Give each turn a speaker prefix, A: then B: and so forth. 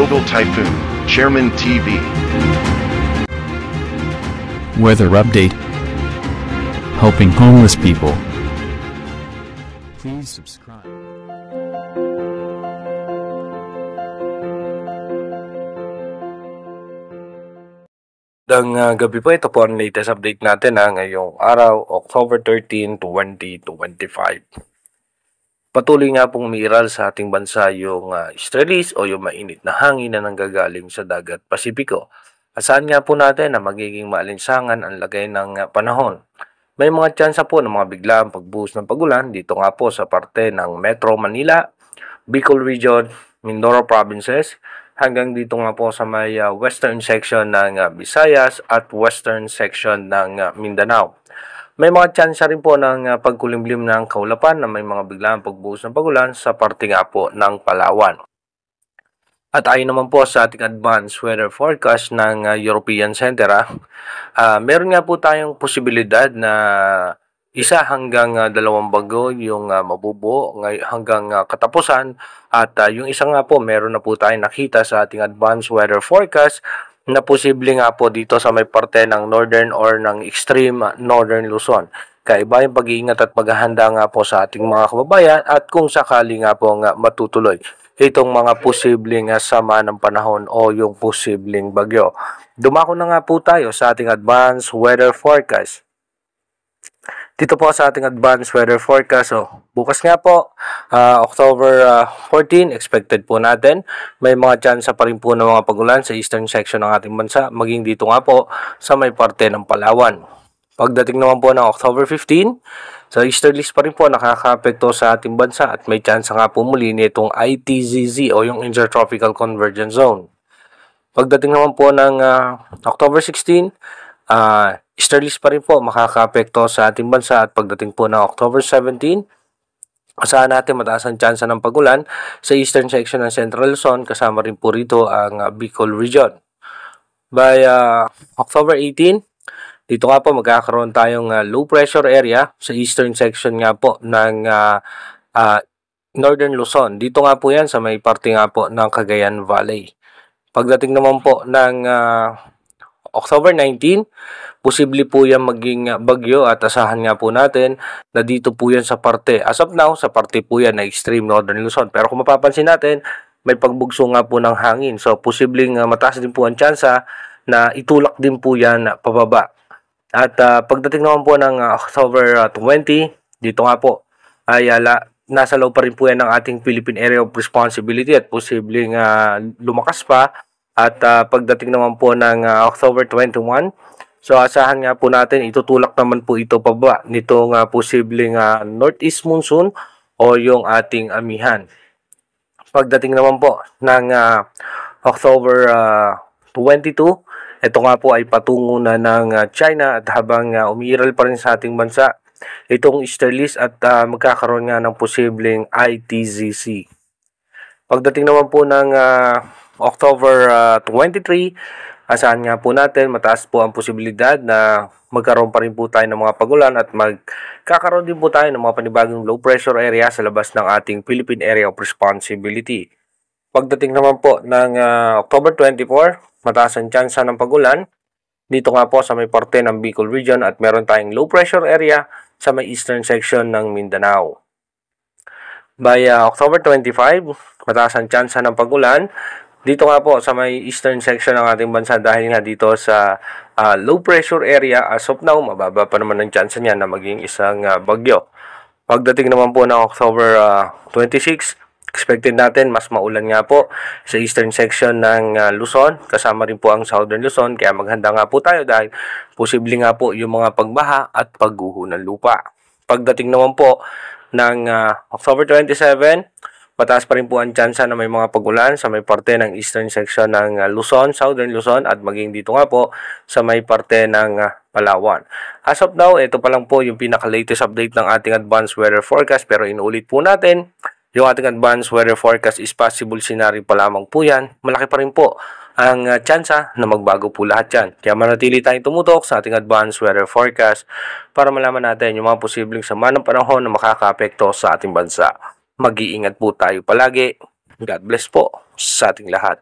A: Global Typhoon, Chairman TV.
B: Weather update. Helping homeless people. Please subscribe.
C: Gabi po, ito po ang latest update natin ngayong araw, October 13, 2025. Patuloy nga pong umiiral sa ating bansa yung easterlies o yung mainit na hangin na nanggagaling sa dagat Pasipiko. Asahan nga po natin na magiging maalinsangan ang lagay ng panahon. May mga tsansa po ng mga biglaang pagbuhos ng pagulan dito nga po sa parte ng Metro Manila, Bicol Region, Mindoro Provinces, hanggang dito nga po sa may western section ng Visayas at western section ng Mindanao. May mga tsansa rin po ng pagkulimlim ng kaulapan na may mga biglaang pagbuhos ng pagulan sa parte nga po ng Palawan. At ayon naman po sa ating advanced weather forecast ng European Center, meron nga po tayong posibilidad na isa hanggang dalawang bagyo yung mabubuo hanggang katapusan at yung isa nga po meron na po tayong nakita sa ating advanced weather forecast na posible nga po dito sa may parte ng northern or ng extreme northern Luzon. Kaiba yung pag-iingat at paghahanda nga po sa ating mga kababayan at kung sakali nga po matutuloy itong mga posibleng sama ng panahon o yung posibleng bagyo. Dumako na nga po tayo sa ating advanced weather forecast. Dito po sa ating advanced weather forecast, bukas nga po, October 14, expected po natin. May mga tsansa pa rin po ng mga pagulan sa eastern section ng ating bansa, maging dito nga po sa may parte ng Palawan. Pagdating naman po ng October 15, sa easterlies pa rin po nakaka-apekto sa ating bansa at may tsansa nga po muli nitong ITZZ o yung Intertropical Convergence Zone. Pagdating naman po ng October 16, easterlies pa rin po makaka-apekto sa ating bansa at pagdating po ng October 17, asahan natin mataas ang tsansa ng pagulan sa eastern section ng Central Luzon, kasama rin po rito ang Bicol Region. By October 18, dito nga po magkakaroon tayong low pressure area sa eastern section nga po ng Northern Luzon. Dito nga po yan sa may parte nga po ng Cagayan Valley. Pagdating naman po ng October 19, posible po yan maging bagyo at asahan nga po natin na dito po yan sa parte. As of now, sa parte po yan na extreme northern Luzon. Pero kung mapapansin natin, may pagbugso nga po ng hangin. So, posibleng mataas din po ang tsansa na itulak din po yan pababa. At pagdating naman po ng October 20, dito nga po ay nasa loob pa rin po yan ng ating Philippine Area of Responsibility at posibleng lumakas pa. At pagdating naman po ng October 21, so asahan nga po natin itutulak naman po ito pababa nitong posibleng northeast monsoon o yung ating amihan. Pagdating naman po ng October 22, ito nga po ay patungo na ng China at habang umiiral pa rin sa ating bansa itong easterlies at magkakaroon nga ng posibleng ITZC. Pagdating naman po ng October 23, asahan nga po natin mataas po ang posibilidad na magkaroon pa rin po tayo ng mga pagulan at magkakaroon din po tayo ng mga panibagong low pressure area sa labas ng ating Philippine Area of Responsibility. Pagdating naman po ng October 24, mataas ang tsansa ng pagulan dito nga po sa may parte ng Bicol Region at meron tayong low pressure area sa may eastern section ng Mindanao. By October 25, mataas ang tsansa ng pagulan dito nga po sa may eastern section ng ating bansa dahil nga dito sa low pressure area. As of now, mababa pa naman ang tsansa niya na maging isang bagyo. Pagdating naman po ng October 26, expected natin mas maulan nga po sa eastern section ng Luzon, kasama rin po ang southern Luzon, kaya maghanda nga po tayo dahil posible nga po yung mga pagbaha at pagguho ng lupa. Pagdating naman po ng October 27, mataas pa rin po ang tsansa na may mga pagulan sa may parte ng eastern section ng Luzon, southern Luzon at maging dito nga po sa may parte ng Palawan. As of now, ito pa lang po yung pinaka-latest update ng ating advanced weather forecast, pero inuulit po natin, yung ating advanced weather forecast is possible scenario pa lamang po yan. Malaki pa rin po ang tsansa na magbago po lahat yan. Kaya manatili tayong tumutok sa ating advanced weather forecast para malaman natin yung mga posibleng sama ng panahon na makaka-apekto sa ating bansa. Mag-iingat po tayo palagi. God bless po sa ating lahat.